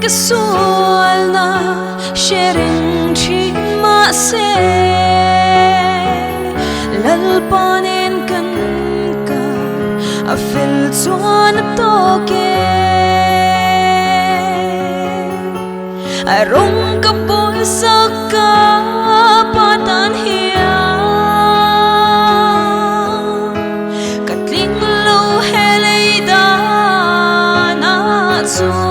Sual na sharing chi ma se lalpanin kan ka a fil chuan to ke a rong ka poi saka patan hia katling lo helei da na chuan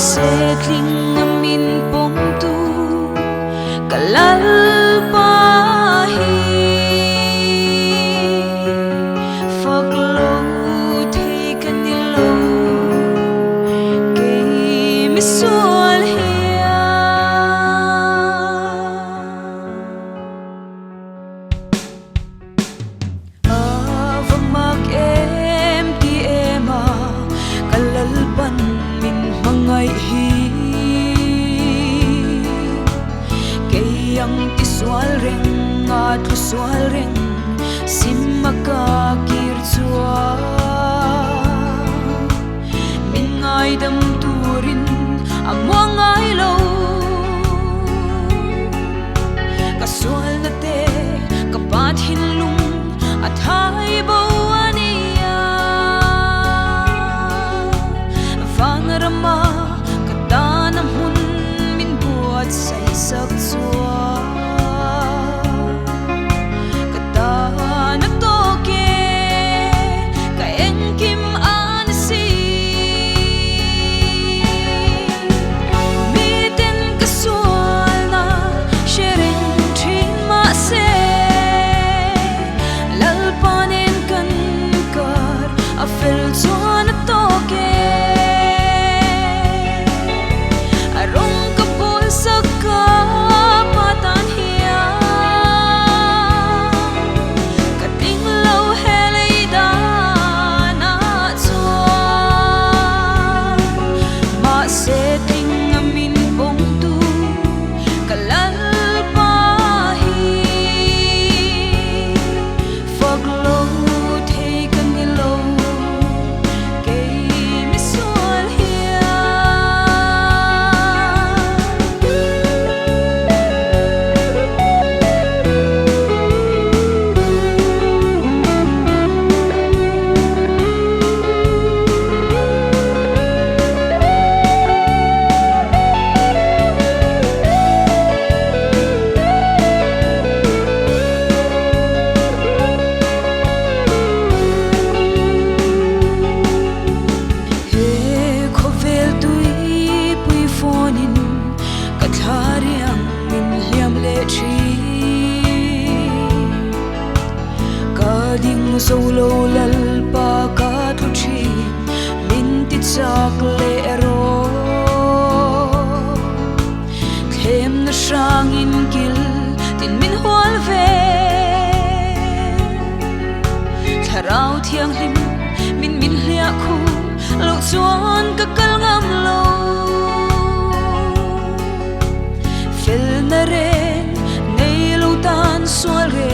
setling amin pom tu kalal pahi faklo thei kanilo ke misol hia avamak em ti ema kalal pan mangai hi kayang tiswal ring at luswal ring simaka kirchua mingai dam turin amwangai lo kaswal na te kapat hinlung at hai bawaniya vangrama katanam hun min buat say sak chua katana toke ka engkim ansi miten kasual na sharing thin ma se lalpanin kan kar afil chuan toke solo lalpa ka tuchi minti chak le ro them na sang in gil tin min hwal ve tharau thiang him min hlia khu lo chuan ka kal ngam lo fel na re nei lo tan sual re